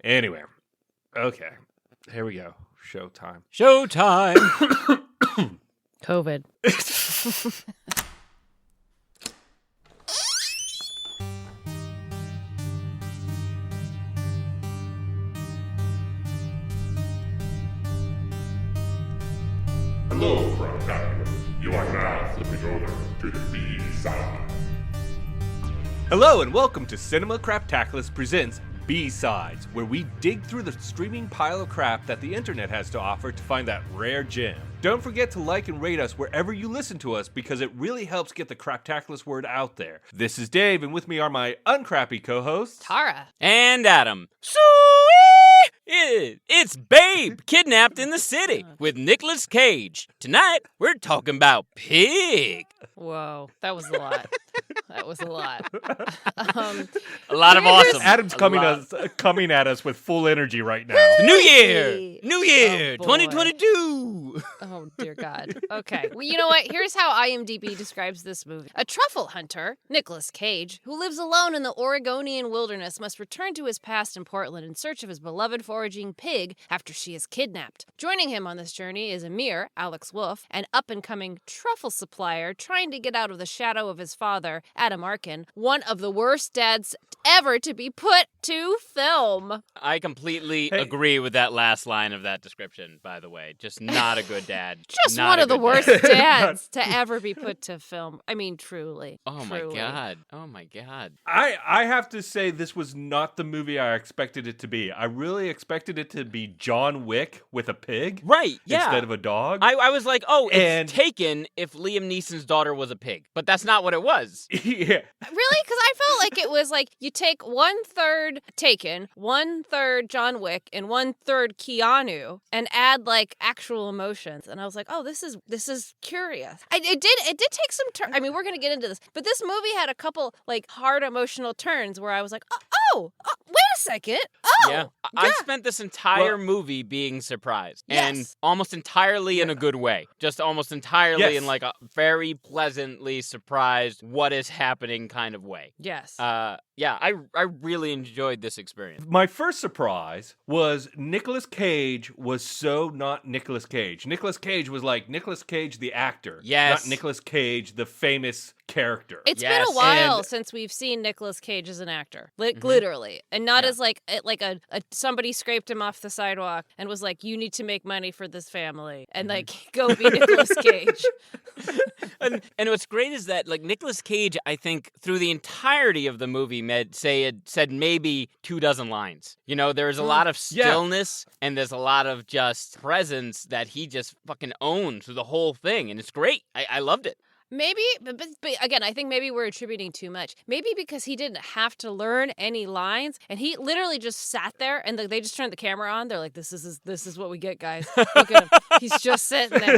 Anyway, okay, here we go. Showtime. COVID. Hello, Craptacula. You are now flipping over to the B side. Hello and welcome to Cinema Craptaculous presents B-Sides, where we dig through the streaming pile of crap that the internet has to offer to find that rare gem. Don't forget to like and rate us wherever you listen to us because it really helps get the Craptaculous word out there. This is Dave, and with me are my uncrappy co-hosts, Tara. And Adam. It's Babe, kidnapped in the city with Nicolas Cage. Tonight, we're talking about pig. Whoa, that was a lot. That was a lot. A lot of awesome. Adam's coming at us with full energy right now. New Year! New Year! Oh, boy. 2022! Oh, dear God. Okay. Well, you know what? Here's how IMDB describes this movie. A truffle hunter, Nicolas Cage, who lives alone in the Oregonian wilderness, must return to his past in Portland in search of his beloved foraging pig after she is kidnapped. Joining him on this journey is Amir, Alex Wolff, an up-and-coming truffle supplier trying to get out of the shadow of his father, Arkin, one of the worst dads ever to be put to film. I completely agree with that last line of that description, by the way. Just not a good dad. Just not one of the worst dad. dads to ever be put to film. I mean, truly. Oh, truly. my God. Oh, my God. I have to say this was not the movie I expected it to be. I really expected it to be John Wick with a pig. Right, yeah. Instead of a dog. I was like, oh, it's Taken if Liam Neeson's daughter was a pig. But that's not what it was. Yeah. Really? Because I felt like it was like you take 1/3 Taken, 1/3 John Wick, and 1/3 Keanu, and add like actual emotions. And I was like, oh, this is curious. It did take some turn. I mean, we're gonna get into this, but this movie had a couple like hard emotional turns where I was like, oh, wait a second. Oh, Yeah. I spent this entire movie being surprised. And Yes. almost entirely in a good way. Just almost entirely Yes. in like a very pleasantly surprised what is happening kind of way. Yes. Yeah, I really enjoyed this experience. My first surprise was Nicolas Cage was so not Nicolas Cage. Nicolas Cage was like Nicolas Cage the actor, Yes. not Nicolas Cage the famous character. It's been Yes. a while And- since we've seen Nicolas Cage as an actor, literally, and not Yeah. as like a somebody scraped him off the sidewalk and was like, "You need to make money for this family," and like go be Nicolas Cage. And what's great is that like Nicolas Cage, I think through the entirety of the movie said maybe 24 lines. You know, there's a lot of stillness and there's a lot of just presence that he just fucking owns through the whole thing, and it's great. I loved it. Maybe, but again, I think maybe we're attributing too much. Maybe because he didn't have to learn any lines, and he literally just sat there, and they just turned the camera on. They're like, "This is what we get, guys. Look at him. He's just sitting there."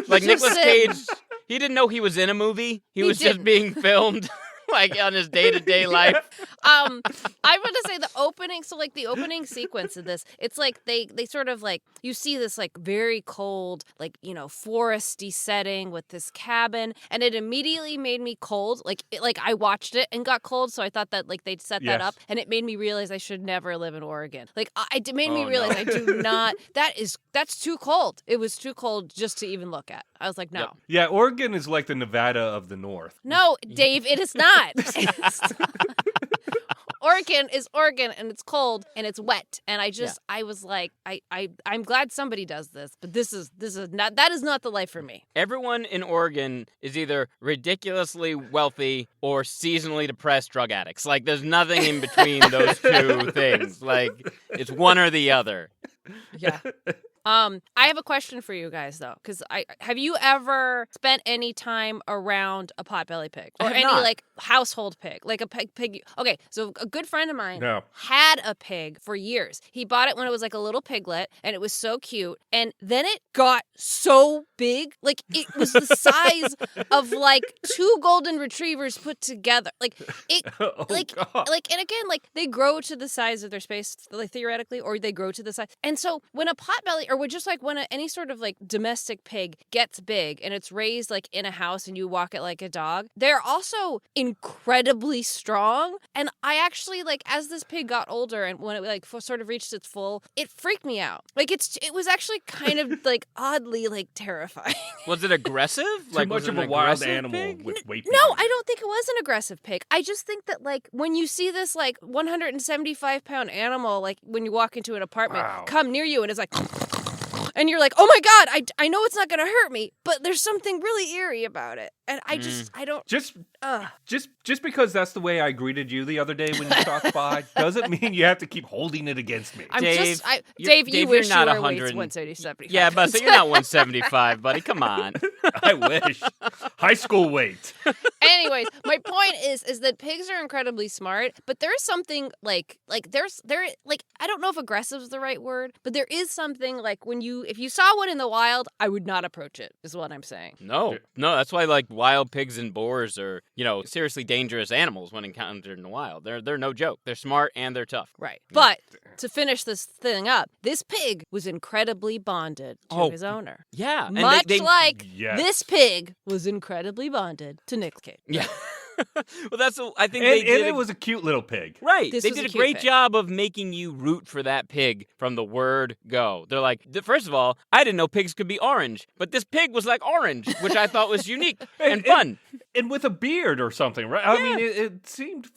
Like Just Nicolas sitting. Cage, he didn't know he was in a movie. He was just didn't. being filmed. Like on his day-to-day life. I want to say the opening. So like the opening sequence of this, it's like they sort of like you see this like very cold, like foresty setting with this cabin, and it immediately made me cold. Like I watched it and got cold, so I thought that like they'd set that Yes. up, and it made me realize I should never live in Oregon. Like it made me Oh, realize no. I do not. That's too cold. It was too cold just to even look at. I was like, no. Yep. Yeah, Oregon is like the Nevada of the North. No, Dave, it is not. It's not. Oregon is Oregon, and it's cold and it's wet, and I was like, I'm glad somebody does this, but that is not the life for me. Everyone in Oregon is either ridiculously wealthy or seasonally depressed drug addicts. Like, there's nothing in between those two things. Like, it's one or the other. Yeah. I have a question for you guys though, because have you ever spent any time around a potbelly pig I or have any not. like household pig, like a pig? Okay, so a good friend of mine No. had a pig for years. He bought it when it was like a little piglet, and it was so cute, and then it got so big, like it was the size of like 2 golden retrievers put together. Like it, Oh, like, God. like, and again, like they grow to the size of their space, like theoretically, or they grow to the size. And so when a potbelly or would just like when any sort of like domestic pig gets big and it's raised like in a house and you walk it like a dog, they're also incredibly strong. And I actually like as this pig got older and when it like sort of reached its full, it freaked me out. Like it was actually kind of like oddly like terrifying. Was it aggressive? Too much of a wild animal pig? with weight. No, I don't think it was an aggressive pig. I just think that like when you see this like 175-pound animal, like when you walk into an apartment, come near you and it's like, and you're like, oh my God, I know it's not going to hurt me, but there's something really eerie about it. And I don't. Just because that's the way I greeted you the other day when you stopped by doesn't mean you have to keep holding it against me. Dave, you you're wish not you were 175. Yeah, but so you're not 175, buddy. Come on. I wish. High school weight. Anyways, my point is that pigs are incredibly smart, but there's something like I don't know if aggressive is the right word, but there is something like if you saw one in the wild, I would not approach it, is what I'm saying. No, that's why like wild pigs and boars are, seriously dangerous animals when encountered in the wild. They're no joke. They're smart and they're tough. Right. But to finish this thing up, this pig was incredibly bonded to his owner. Yeah. And Much like Yes. this pig was incredibly bonded to Nicolas Cage. Yeah. Well, I think And it was a cute little pig. Right. This They was did a a cute great pig. job of making you root for that pig from the word go. They're like, first of all, I didn't know pigs could be orange, but this pig was like orange, which I thought was unique and fun. And with a beard or something, right? I mean, it seemed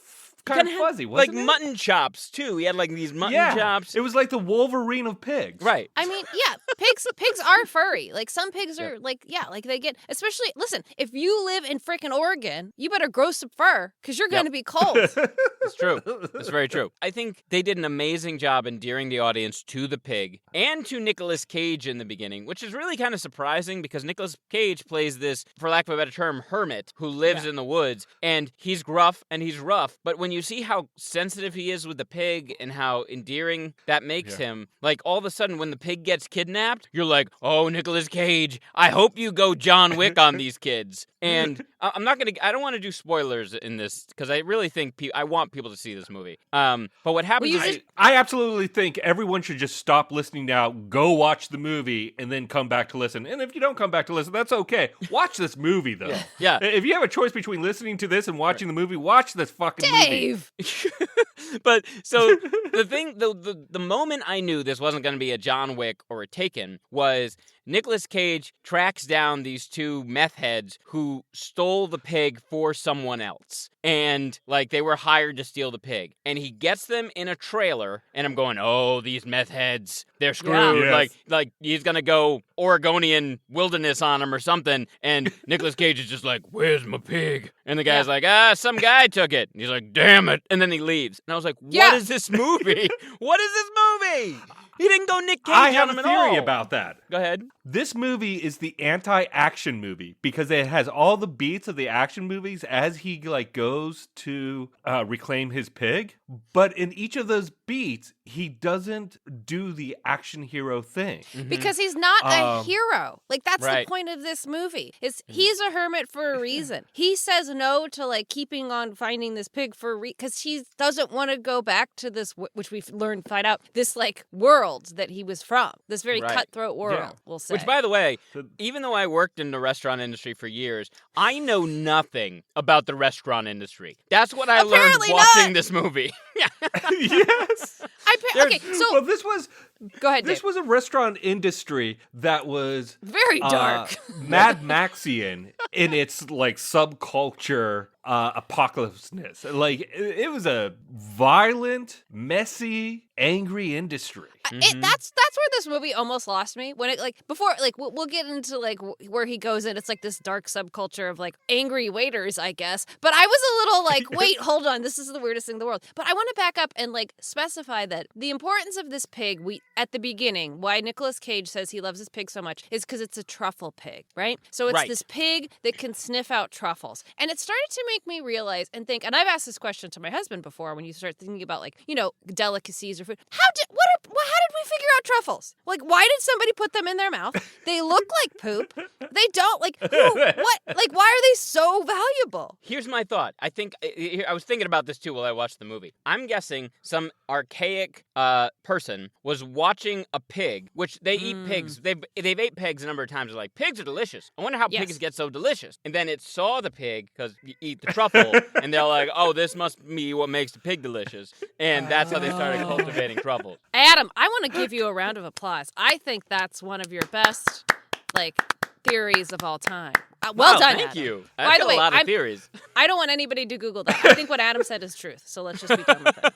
kind of fuzzy, wasn't like it? mutton chops, too. He had like these mutton chops. It was like the Wolverine of pigs. Right. I mean, yeah, pigs are furry. Like some pigs are like they get, especially, listen, if you live in frickin' Oregon, you better grow some fur because you're going to be cold. It's true. It's very true. I think they did an amazing job endearing the audience to the pig and to Nicolas Cage in the beginning, which is really kind of surprising because Nicolas Cage plays this, for lack of a better term, hermit who lives in the woods, and he's gruff and he's rough, but when you see how sensitive he is with the pig and how endearing that makes him, like all of a sudden when the pig gets kidnapped, you're like, oh, Nicolas Cage, I hope you go John Wick on these kids. And I don't want to do spoilers in this because I really think I want people to see this movie. But what happens is... I absolutely think everyone should just stop listening now, go watch the movie, and then come back to listen. And if you don't come back to listen, that's okay. Watch this movie, though. Yeah. If you have a choice between listening to this and watching the movie, watch this fucking movie. Dave! But so the thing, the moment I knew this wasn't going to be a John Wick or a Taken was Nicolas Cage tracks down these two meth heads who stole the pig for someone else. And, like, they were hired to steal the pig. And he gets them in a trailer, and I'm going, oh, these meth heads, they're screwed. Yeah. Yes. Like he's going to go Oregonian wilderness on them or something. And Nicolas Cage is just like, where's my pig? And the guy's like, some guy took it. And he's like, damn it. And then he leaves. And I was like, what is this movie? What is this movie? He didn't go Nick Cage I on have him a at all. theory about that. Go ahead. This movie is the anti-action movie because it has all the beats of the action movies as he goes to reclaim his pig. But in each of those beats, he doesn't do the action hero thing. Because he's not a hero. Like, that's Right. the point of this movie. He's a hermit for a reason. He says no to, keeping on finding this pig because he doesn't want to go back to this, which we've find out, this, world that he was from. This very Right. cutthroat world, Yeah. we'll say. Which, by the way, even though I worked in the restaurant industry for years, I know nothing about the restaurant industry. That's what I Apparently learned watching not. this movie. Yes. Okay, so... Well, this was Go ahead, This Dave. was a restaurant industry that was Very dark. Mad Maxian in its subculture apocalypse-ness. It was a violent, messy, angry industry. That's where this movie almost lost me. When it before we'll get into where he goes in. It's this dark subculture of angry waiters, I guess. But I was a little wait, hold on, this is the weirdest thing in the world. But I want to back up and specify that the importance of this pig, at the beginning, why Nicolas Cage says he loves his pig so much is because it's a truffle pig, right? So it's Right. this pig that can sniff out truffles. And it started to make me realize and think, and I've asked this question to my husband before when you start thinking about delicacies or food. How did we figure out truffles. Like, why did somebody put them in their mouth? They look like poop. They don't. Like, what? Like, why are they so valuable? Here's my thought. I was thinking about this too while I watched the movie. I'm guessing some archaic person was watching a pig, which they eat pigs. They've ate pigs a number of times. They're like, pigs are delicious. I wonder how pigs get so delicious. And then it saw the pig, because you eat the truffle, and they're like, oh, this must be what makes the pig delicious. And that's how they started cultivating truffles. Adam, I want to give you a round of applause. I think that's one of your best, theories of all time. Well done, thank Adam. you. By the way, a lot of theories. I don't want anybody to Google that. I think what Adam said is truth, so let's just be done with it.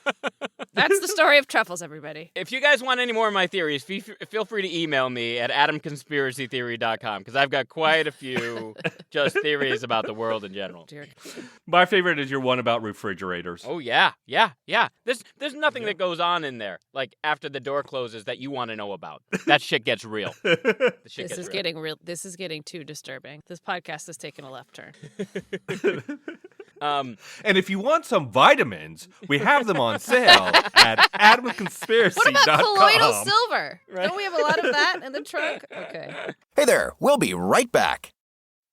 That's the story of truffles, everybody. If you guys want any more of my theories, feel free to email me at adamconspiracytheory.com, because I've got quite a few just theories about the world in general. Dear. My favorite is your one about refrigerators. Oh, yeah. There's nothing that goes on in there, after the door closes, that you want to know about. That shit gets real. This is getting real. This is getting too disturbing. This podcast is taking a left turn. And if you want some vitamins, we have them on sale at adamconspiracy.com. What about colloidal silver? Right? Don't we have a lot of that in the trunk? Okay. Hey there, we'll be right back.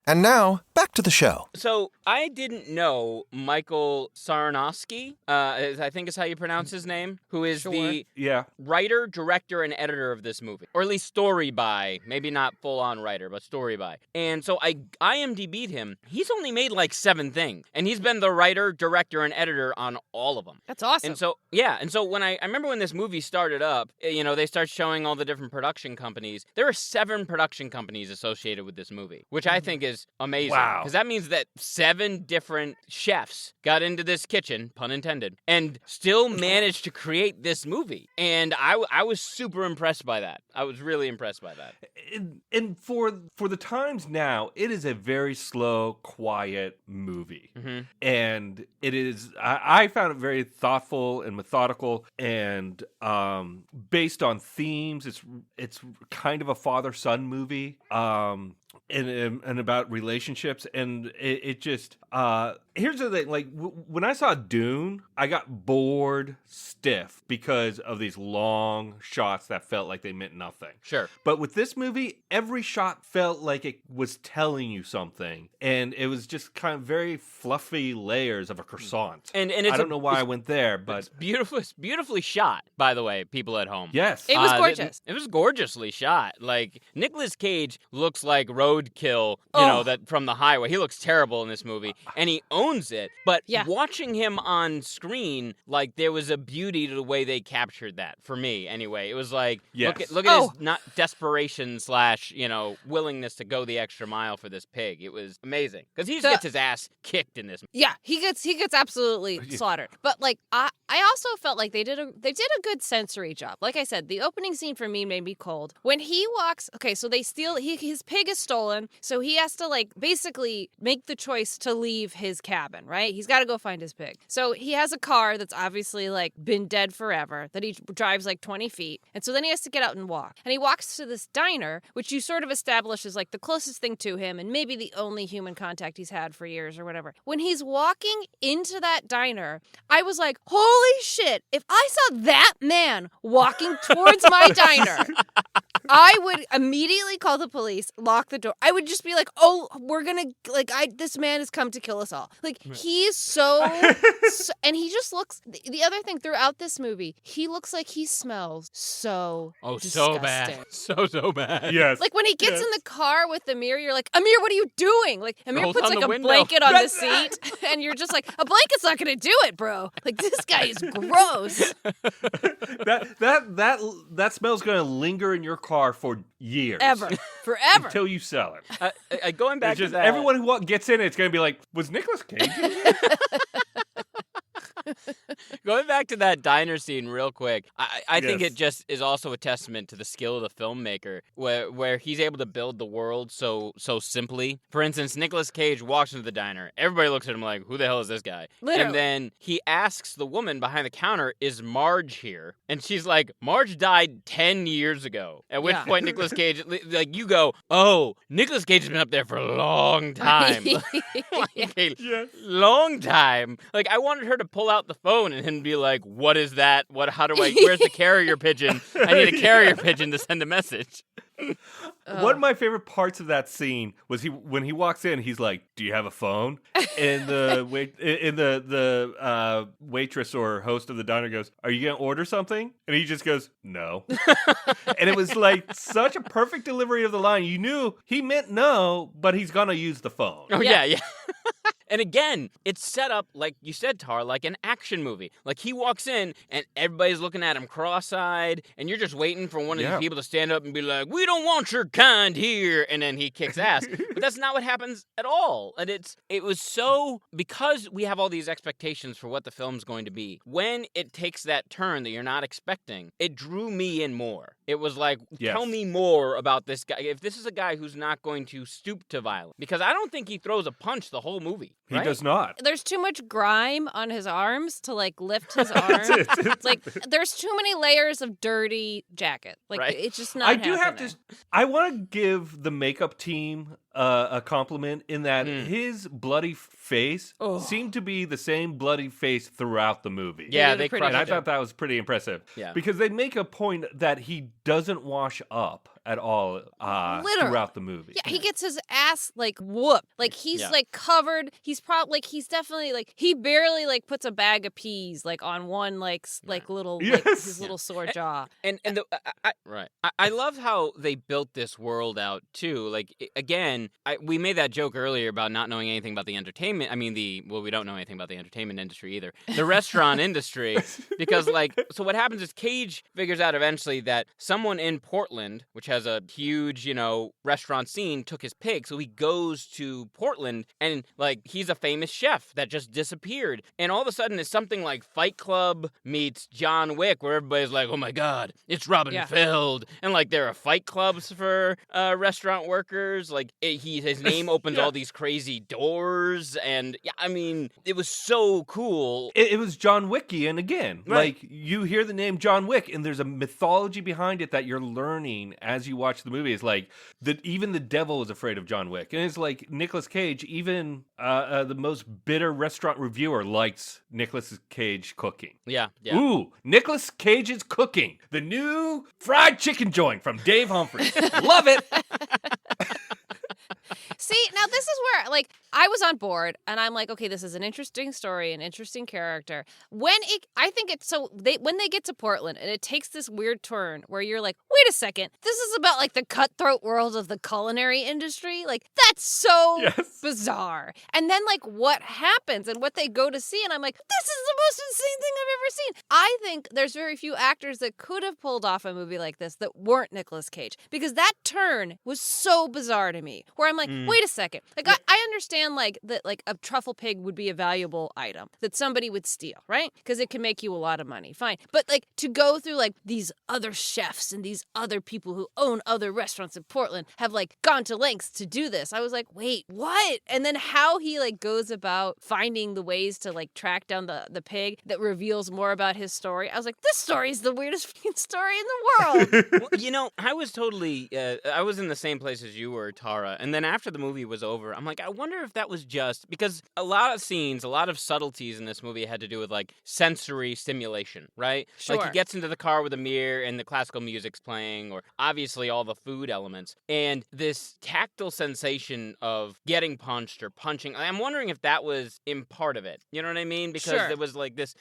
And now, back to the show. So, I didn't know Michael Sarnowski, I think is how you pronounce his name, who is the writer, director, and editor of this movie. Or at least story by, maybe not full-on writer, but story by. And so I IMDb'd him. He's only made 7 things. And he's been the writer, director, and editor on all of them. That's awesome. And so when I remember when this movie started up, they start showing all the different production companies. There are 7 production companies associated with this movie, which I think is amazing. Wow. Because that means that 7 different chefs got into this kitchen, pun intended, and still managed to create this movie. And I was super impressed by that. I was really impressed by that. And for the times now, it is a very slow, quiet movie. Mm-hmm. And it is, I found it very thoughtful and methodical and based on themes. It's kind of a father-son movie. And about relationships, and it just here's the thing, when I saw Dune, I got bored stiff because of these long shots that felt like they meant nothing. Sure. But with this movie, every shot felt like it was telling you something, and it was just kind of very fluffy layers of a croissant. And I don't know why I went there, but it's beautifully shot, by the way, people at home. Yes. It was gorgeous. It was gorgeously shot. Nicolas Cage looks like roadkill, that from the highway. He looks terrible in this movie, and he owns it. But watching him on screen, there was a beauty to the way they captured that, for me, anyway. It was look at his not desperation / willingness to go the extra mile for this pig. It was amazing. Because he gets his ass kicked in this. Yeah, he gets absolutely slaughtered. But I also felt like they did a good sensory job. Like I said, the opening scene for me made me cold. When he walks, so they steal his pig is stolen, so he has to basically make the choice to leave his cabin, right? He's got to go find his pig. So he has a car that's obviously been dead forever that he drives 20 feet. And so then he has to get out and walk. And he walks to this diner, which you sort of establish as the closest thing to him and maybe the only human contact he's had for years or whatever. When he's walking into that diner, I was like, holy shit, if I saw that man walking towards my diner, I would immediately call the police, lock the door. I would just be like, oh, we're gonna, this man has come to kill us all. He's so and he just looks, the other thing throughout this movie, he looks like he smells so disgusting. So bad. So bad. Yes. When he gets in the car with Amir, you're like, Amir, what are you doing? Amir Rolls puts on the a window. blanket on the seat, and you're just like, a blanket's not gonna do it, bro. This guy is gross. That smell's gonna linger in your car for years. Forever. Until you sell it. Going back to that. Everyone who gets in it's going to be like, was Nicolas Cage in it? Going back to that diner scene real quick, I think it just is also a testament to the skill of the filmmaker, where he's able to build the world so simply. For instance, Nicolas Cage walks into the diner. Everybody looks at him like, who the hell is this guy? Literally. And then he asks the woman behind the counter, is Marge here? And she's like, Marge died 10 years ago. At which point Nicolas Cage, you go, oh, Nicolas Cage has been up there for a long time. A long time. I wanted her to pull out the phone and him be like, what is that? Where's the carrier pigeon? I need a carrier pigeon to send a message. One of my favorite parts of that scene was when he walks in, he's like, "Do you have a phone?" And the waitress or host of the diner goes, "Are you gonna order something?" And he just goes, "No." And it was like such a perfect delivery of the line. You knew he meant no, but he's gonna use the phone. Oh yeah. And again, it's set up, like you said, Tar, like an action movie. Like, he walks in, and everybody's looking at him cross-eyed, and you're just waiting for one of these people to stand up and be like, "We don't want your kind here," and then he kicks ass. But that's not what happens at all. And it was so, because we have all these expectations for what the film's going to be, when it takes that turn that you're not expecting, it drew me in more. It was like, tell me more about this guy. If this is a guy who's not going to stoop to violence. Because I don't think he throws a punch the whole movie. He does not. There's too much grime on his arms to, like, lift his arm. Like, there's too many layers of dirty jacket. Like, it's just not happening. I want to give the makeup team a compliment in that his bloody face seemed to be the same bloody face throughout the movie. Yeah, they crushed it. And I thought that was pretty impressive. Yeah. Because they make a point that he doesn't wash up at all throughout the movie. Yeah, he gets his ass, like, whooped. Like, he's, like, covered. He's probably, like, he's definitely, like, he barely, like, puts a bag of peas, like, on one, like, little, like, his little sore jaw. I love how they built this world out, too. Like, again, we made that joke earlier about not knowing anything about the entertainment. I mean, we don't know anything about the entertainment industry either. The restaurant industry. Because, like, so what happens is Cage figures out eventually that someone in Portland, which has a huge, restaurant scene, took his pig. So he goes to Portland and, like, he's a famous chef that just disappeared. And all of a sudden it's something like Fight Club meets John Wick, where everybody's like, oh my God, it's Robin Feld. And, like, there are fight clubs for restaurant workers. Like, his name opens all these crazy doors. And, I mean, it was so cool. It was John Wickian again. Right. Like, you hear the name John Wick, and there's a mythology behind it that you're learning as you watch the movie. It's like, even the devil is afraid of John Wick. And it's like Nicolas Cage, even the most bitter restaurant reviewer likes Nicolas Cage cooking. Yeah. Ooh, Nicolas Cage's Cooking, the new fried chicken joint from Dave Humphries. Love it. See, now this is where, like, I was on board, and I'm like, okay, this is an interesting story, an interesting character. When they get to Portland, and it takes this weird turn where you're like, wait a second, this is about, like, the cutthroat world of the culinary industry? Like, that's so bizarre. And then, like, what happens and what they go to see, and I'm like, this is the most insane thing I've ever seen. I think there's very few actors that could have pulled off a movie like this that weren't Nicolas Cage, because that turn was so bizarre to me, where I'm like, wait a second. Like, I understand, like, that, like, a truffle pig would be a valuable item that somebody would steal, right? Because it can make you a lot of money. Fine. But, like, to go through, like, these other chefs and these other people who own other restaurants in Portland have, like, gone to lengths to do this. I was like, wait, what? And then how he, like, goes about finding the ways to, like, track down the pig that reveals more about his story. I was like, this story is the weirdest story in the world. Well, I was totally, I was in the same place as you were, Tara. And then after the movie was over, I'm like, I wonder if that was just because a lot of scenes, a lot of subtleties in this movie had to do with, like, sensory stimulation, right? Sure. Like, he gets into the car with Amir and the classical music's playing, or obviously all the food elements, and this tactile sensation of getting punched or punching. I'm wondering if that was in part of it. You know what I mean? Because there was like this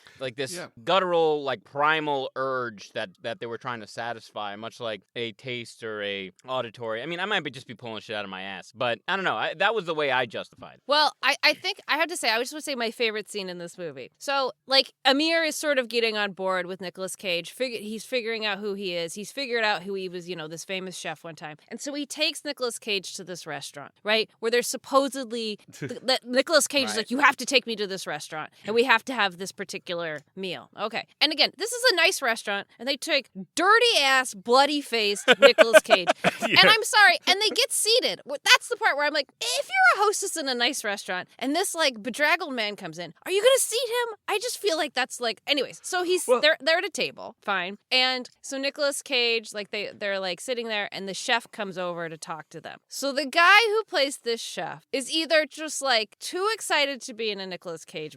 guttural, like, primal urge that they were trying to satisfy, much like a taste or a auditory. I mean, I might just be pulling shit out of my ass, but I don't know. That was the way I justified. Well, I think I have to say, I just want to say my favorite scene in this movie. So, like, Amir is sort of getting on board with Nicolas Cage. He's figuring out who he is. He's figured out who he was, this famous chef one time. And so he takes Nicolas Cage to this restaurant, right? Where there's supposedly, that Nicolas Cage is like, you have to take me to this restaurant, and we have to have this particular meal. Okay. And again, this is a nice restaurant, and they take dirty-ass, bloody-faced Nicolas Cage. And I'm sorry, and they get seated. That's that's the part where I'm like, if you're a hostess in a nice restaurant and this like bedraggled man comes in, are you gonna seat him? I just feel like that's like, anyways. So they're at a table, fine, and so Nicolas Cage, like they're like sitting there, and the chef comes over to talk to them. So the guy who plays this chef is either just like too excited to be in a Nicolas Cage,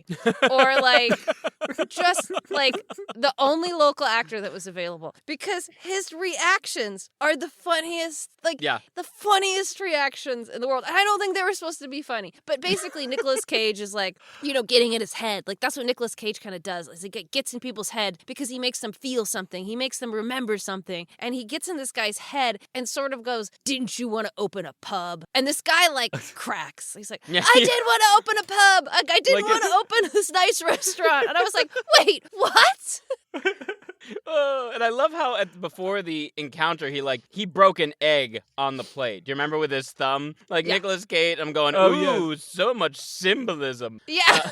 or like just like the only local actor that was available, because his reactions are the funniest, the funniest reactions in the world. And I don't think they were supposed to be funny, but basically Nicolas Cage is like, getting in his head. Like that's what Nicolas Cage kind of does, is he gets in people's head because he makes them feel something. He makes them remember something. And he gets in this guy's head and sort of goes, didn't you want to open a pub? And this guy like cracks. He's like, I did want to open a pub. I didn't want to open this nice restaurant. And I was like, wait, what? And I love how before the encounter, he broke an egg on the plate. Do you remember with his thumb? Like Nicolas Cage, I'm going, so much symbolism. Yeah.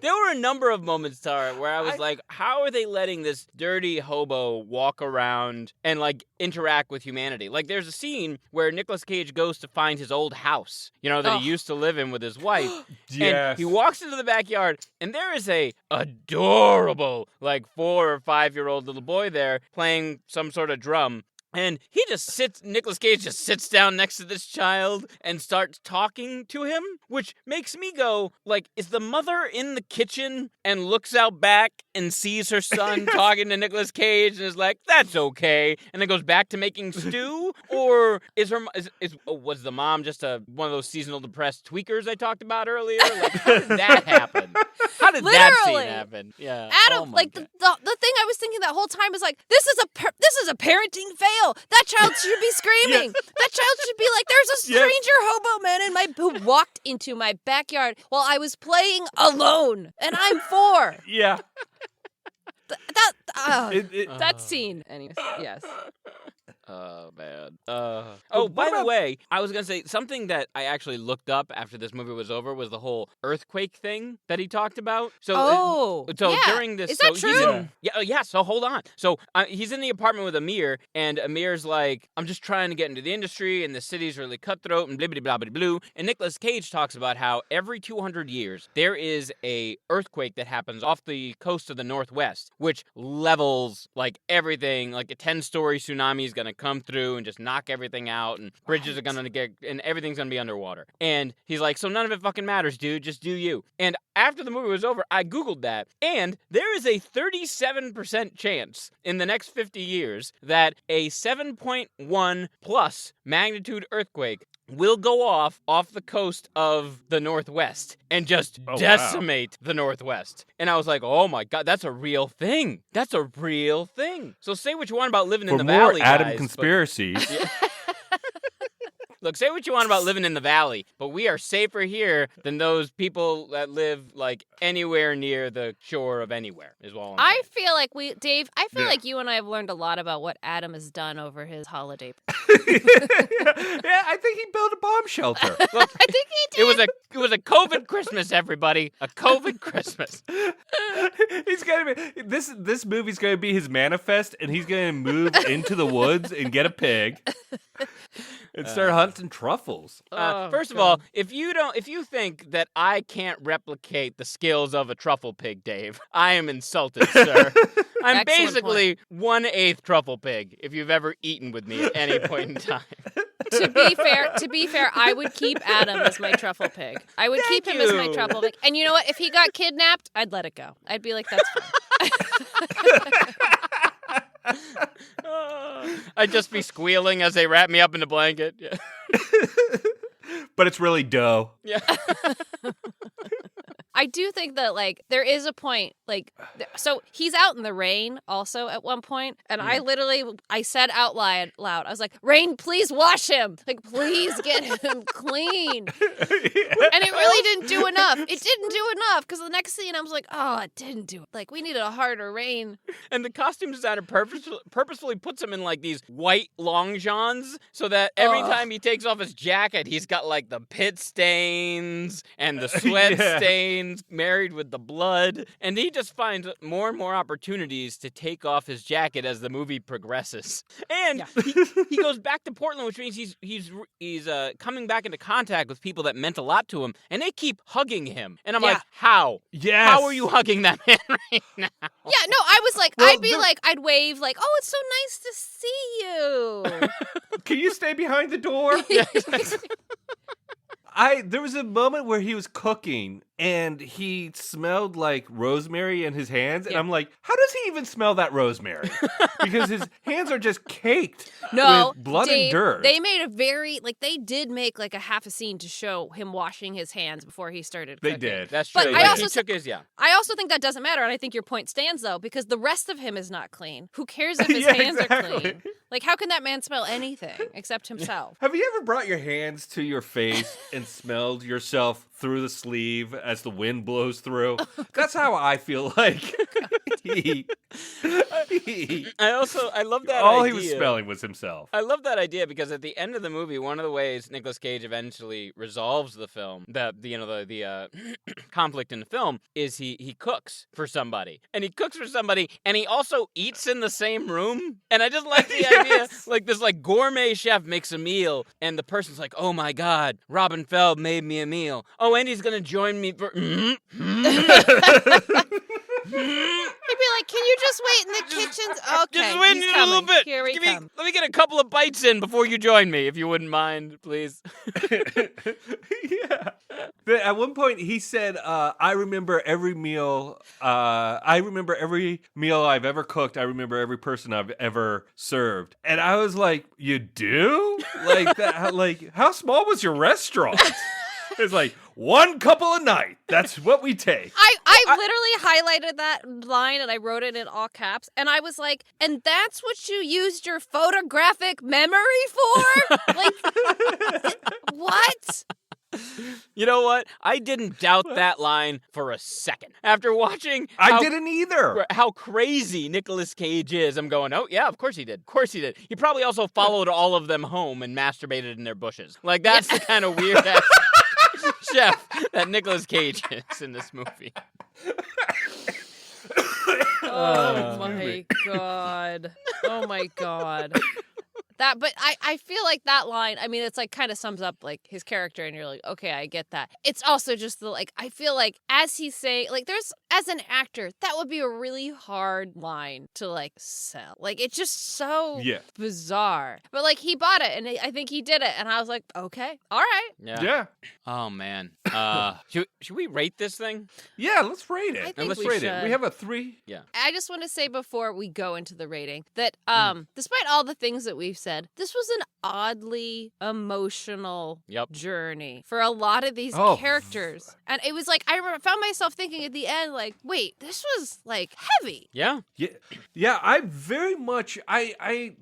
There were a number of moments, Tara, where I was like, how are they letting this dirty hobo walk around and, like, interact with humanity? Like, there's a scene where Nicolas Cage goes to find his old house, that he used to live in with his wife. Yes. And he walks into the backyard, and there is a adorable, 4 or 5-year-old little boy there playing some sort of drum. And Nicolas Cage just sits down next to this child and starts talking to him, which makes me go, is the mother in the kitchen and looks out back and sees her son talking to Nicolas Cage and is like, that's okay, and then goes back to making stew? Or was the mom just one of those seasonal depressed tweakers I talked about earlier? How did that happen? How did that scene happen? Yeah. Adam, the thing I was thinking that whole time is this is a parenting fail. That child should be screaming. That child should be like, there's a stranger hobo man who walked into my backyard while I was playing alone, and I'm 4. Yeah. That scene. Anyways, yes. Oh, man. By the way, I was going to say, something that I actually looked up after this movie was over was the whole earthquake thing that he talked about. So during this... Is that true? So hold on. So he's in the apartment with Amir, and Amir's like, I'm just trying to get into the industry, and the city's really cutthroat, and blah-blah-blah-blah-blah. And Nicolas Cage talks about how every 200 years, there is a earthquake that happens off the coast of the Northwest, which levels, everything. A 10-story tsunami is going to come through and just knock everything out, and bridges are gonna and everything's gonna be underwater. And he's like, so none of it fucking matters, dude, just do you. And after the movie was over, I Googled that, and there is a 37% chance in the next 50 years that a 7.1 plus magnitude earthquake will go off the coast of the Northwest and just decimate the Northwest. And I was like, oh my God, that's a real thing. That's a real thing. So say what you want about living in the valley, For more Adam guys, conspiracies. Look, say what you want about living in the valley, but we are safer here than those people that live, anywhere near the shore of anywhere, is all I'm saying. I feel like Dave, like you and I have learned a lot about what Adam has done over his holiday. I think he built a bomb shelter. Look, I think he did. It was a COVID Christmas, everybody. A COVID Christmas. He's gonna be this movie's gonna be his manifest, and he's gonna move into the woods and get a pig and start hunting truffles. First of all, if you think that I can't replicate the skills of a truffle pig, Dave, I am insulted, sir. I'm basically 1/8 truffle pig if you've ever eaten with me at any point in time. To be fair, I would keep Adam as my truffle pig. I would keep him as my truffle pig. And you know what? If he got kidnapped, I'd let it go. I'd be like, that's fine. I'd just be squealing as they wrap me up in a blanket. Yeah. But it's really dough. Yeah. I do think that, there is a point, so he's out in the rain also at one point, and I said out loud, I was like, Rain, please wash him. Please get him clean. And it really didn't do enough. It didn't do enough, because the next scene I was like, oh, it didn't do it. We needed a harder rain. And the costume designer purposefully puts him in, these white long johns, so that every time he takes off his jacket, he's got, the pit stains and the sweat stains married with the blood, and he just finds more and more opportunities to take off his jacket as the movie progresses. And he goes back to Portland, which means he's coming back into contact with people that meant a lot to him, and they keep hugging him. And I'm like, how? Yes. How are you hugging that man right now? Yeah, no, I was like, I'd wave like, oh, it's so nice to see you. Can you stay behind the door? There was a moment where he was cooking and he smelled like rosemary in his hands. And I'm like, how does he even smell that rosemary? Because his hands are just caked with blood and dirt. They made they did make like a half a scene to show him washing his hands before he started cooking. They did. That's true. But I also think that doesn't matter. And I think your point stands though, because the rest of him is not clean. Who cares if his hands are clean? Like, how can that man smell anything except himself? Have you ever brought your hands to your face and smelled yourself through the sleeve as the wind blows through? That's how I feel like. I love that All idea. he was smelling was himself. I love that idea because at the end of the movie, one of the ways Nicolas Cage eventually resolves the film, the conflict in the film, is he cooks for somebody. And he cooks for somebody, and he also eats in the same room. And I just like the idea, like this like gourmet chef makes a meal, and the person's like, oh my God, Robin Feld made me a meal. Oh, and he's going to join me for... He'd be like, can you just wait in the kitchen? Okay, just wait a little bit. Here he comes. Let me get a couple of bites in before you join me, if you wouldn't mind, please. Yeah. At one point, he said, I remember every meal. I remember every meal I've ever cooked. I remember every person I've ever served. And I was like, you do? Like that? Like, how small was your restaurant? It's like, one couple a night. That's what we take. I literally highlighted that line and I wrote it in all caps. And I was like, and that's what you used your photographic memory for? Like, what? You know what? I didn't doubt that line for a second. After watching I didn't either. How crazy Nicolas Cage is, I'm going, oh, yeah, of course he did. Of course he did. He probably also followed all of them home and masturbated in their bushes. Like, that's the kind of weird-ass chef that Nicolas Cage is in this movie. Oh, my God. Oh, my God. But I feel like that line, I mean, it's like kind of sums up like his character and you're like, okay, I get that. It's also just the like, I feel like as he's saying, like as an actor, that would be a really hard line to like sell. Like it's just so bizarre. But like he bought it and I think he did it. And I was like, okay, all right. Yeah. Oh, man. Should we rate this thing? Yeah, let's rate it. I think let's we rate should. it. We have a 3. Yeah. I just want to say before we go into the rating that despite all the things that we've said, this was an oddly emotional journey for a lot of these characters. And it was like, I found myself thinking at the end, like, wait, this was like heavy. Yeah. Yeah, I very much, I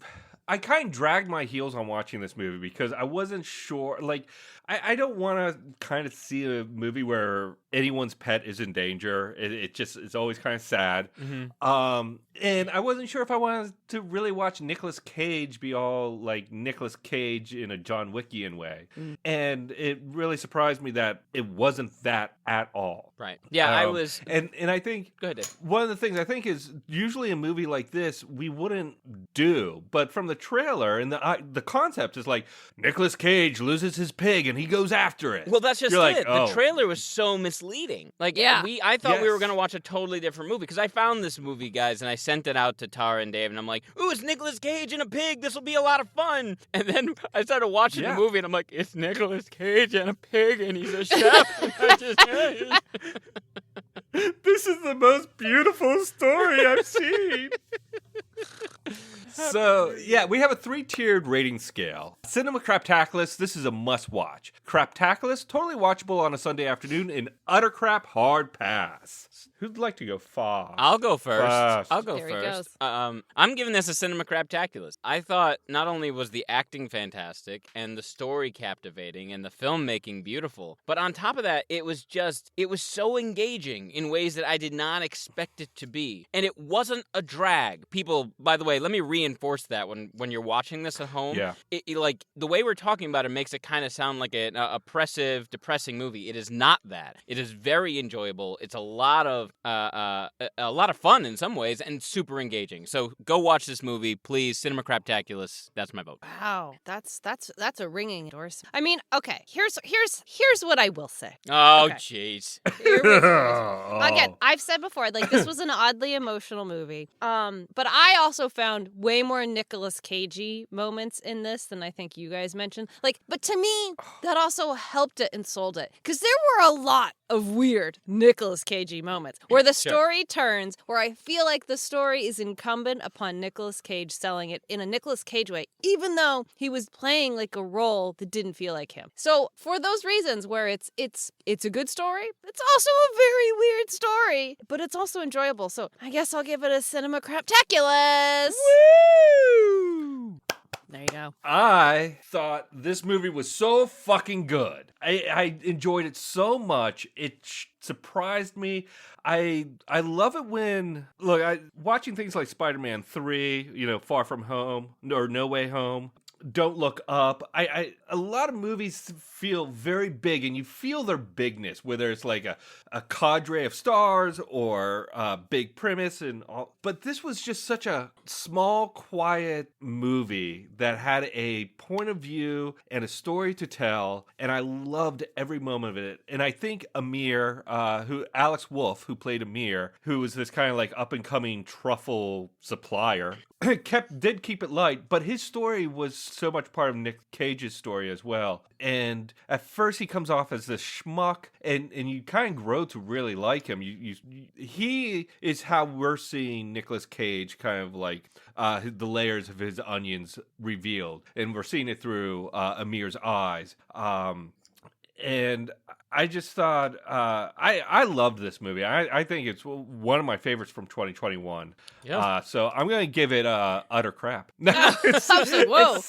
kind of dragged my heels on watching this movie because I wasn't sure, like, I don't want to kind of see a movie where anyone's pet is in danger. It's always kind of sad. Mm-hmm. And I wasn't sure if I wanted to really watch Nicolas Cage be all like Nicolas Cage in a John Wickian way. Mm. And it really surprised me that it wasn't that at all. Right. Yeah, I was... And I think... Go ahead, Dave. One of the things I think is usually a movie like this we wouldn't do. But from the trailer and the concept is like Nicolas Cage loses his pig and he goes after it. Well, that's just You're it. like, oh. The trailer was so misleading. Like, I thought we were going to watch a totally different movie because I found this movie, guys, and I sent it out to Tara and Dave, and I'm like, ooh, it's Nicolas Cage and a pig. This will be a lot of fun. And then I started watching the movie, and I'm like, it's Nicolas Cage and a pig, and he's a chef. This is the most beautiful story I've seen. So, yeah, we have a 3-tiered rating scale. Cinema Craptaculous, this is a must-watch. Craptaculous, totally watchable on a Sunday afternoon. And Utter Crap, hard pass. Who'd like to go first? I'll go first. First. I'll go There he first. goes. I'm giving this a Cinema Craptaculous. I thought not only was the acting fantastic and the story captivating and the filmmaking beautiful, but on top of that, it was so engaging in ways that I did not expect it to be. And it wasn't a drag. People, by the way, let me reinforce that when you're watching this at home. Yeah. It, like, the way we're talking about it makes it kind of sound like an oppressive, depressing movie. It is not that. It is very enjoyable. It's a lot of fun in some ways and super engaging. So go watch this movie, please. Cinema Craptaculous. That's my vote. Wow, that's a ringing endorsement. I mean, okay, here's what I will say. Oh, Okay. jeez. Again, I've said before, like, this was an oddly emotional movie. But I also found way more Nicolas Cagey moments in this than I think you guys mentioned. Like, but to me, that also helped it and sold it. Because there were a lot of weird Nicolas Cagey moments where the story turns, where I feel like the story is incumbent upon Nicolas Cage selling it in a Nicolas Cage way, even though he was playing like a role that didn't feel like him. So for those reasons where it's a good story, it's also a very weird story, but it's also enjoyable. So I guess I'll give it a Cinema Craptaculous. Woo! There you go. I thought this movie was so fucking good. I enjoyed it so much. It surprised me. I love it when, look, watching things like Spider-Man 3, Far From Home or No Way Home, Don't Look Up. A lot of movies feel very big, and you feel their bigness, whether it's like a cadre of stars or a big premise and all. But this was just such a small, quiet movie that had a point of view and a story to tell, and I loved every moment of it. And I think Amir, Alex Wolff, who played Amir, who was this kind of like up and coming truffle supplier, did keep it light, but his story was so much part of Nick Cage's story as well. And at first he comes off as this schmuck, and you kind of grow to really like him. He is how we're seeing Nicolas Cage, kind of like the layers of his onions revealed, and we're seeing it through Amir's eyes. And I just thought, I loved this movie. I think it's one of my favorites from 2021. Yeah. So I'm going to give it utter crap. Whoa.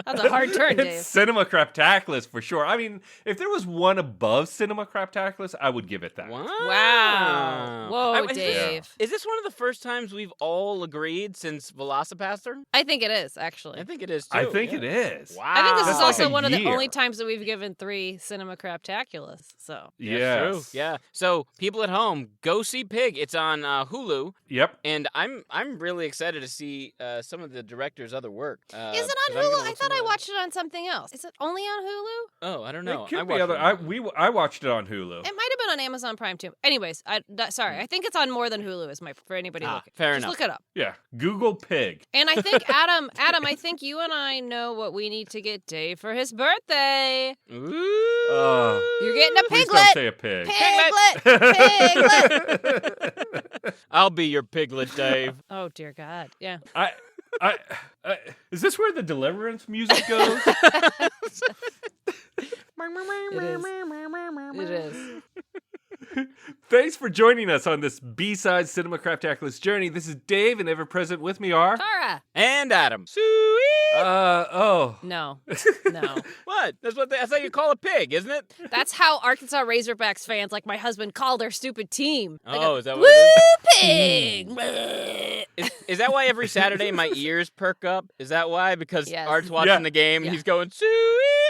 That's a hard turn, Dave. It's Cinema Craptaculous for sure. I mean, if there was one above Cinema Craptaculous, I would give it that. Wow. Whoa, Dave. Is this one of the first times we've all agreed since Velocipaster? I think it is, actually. I think it is, too. I think it is. Wow. I think this is That's also like a one of the year. only times that we've given 3 Cinema Craptaculous. So Yes. True. Yeah. So people at home, go see Pig. It's on Hulu. Yep. And I'm really excited to see some of the director's other work. is it on Hulu? I thought I watched it on something else. Is it only on Hulu? Oh, I don't know. It could I be watched other. it on I watched it on Hulu. It might have been on Amazon Prime too. Anyways, sorry. I think it's on more than Hulu. For anybody looking. fair Just enough. look it up. Yeah. Google Pig. And I think Adam, I think you and I know what we need to get Dave for his birthday. Ooh. You're getting a Please piglet. don't say a pig. Piglet. I'll be your piglet, Dave. Oh dear God. Yeah. I, is this where the Deliverance music goes? It is. Thanks for joining us on this B-side Cinema Craptaculous journey. This is Dave, and ever present with me are... Tara. And Adam. Oh. No. What? That's how you call a pig, isn't it? That's how Arkansas Razorbacks fans, like my husband, call their stupid team. They Oh, go, is that Woo what pig! is that why every Saturday my ears perk up? Is that why? Because Yes. Art's watching the game and Yeah. he's going, sweet.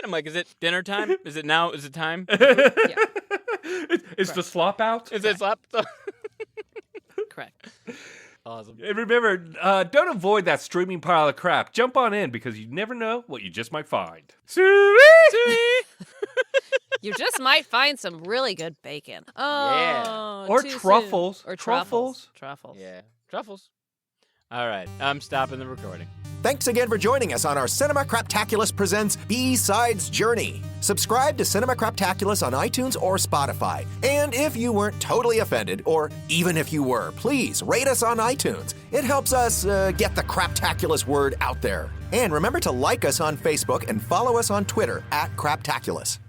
I'm like, is it dinner time? Is it now? Is it time? Is the slop out? Is it slap? Correct. Awesome. And remember, don't avoid that streaming pile of crap. Jump on in, because you never know what you just might find. You just might find some really good bacon. Oh, Or too soon. truffles. Or Truffles. Truffles. Yeah. Truffles. All right. I'm stopping the recording. Thanks again for joining us on our Cinema Craptaculous Presents B-Sides Journey. Subscribe to Cinema Craptaculous on iTunes or Spotify. And if you weren't totally offended, or even if you were, please rate us on iTunes. It helps us get the Craptaculous word out there. And remember to like us on Facebook and follow us on Twitter @Craptaculous.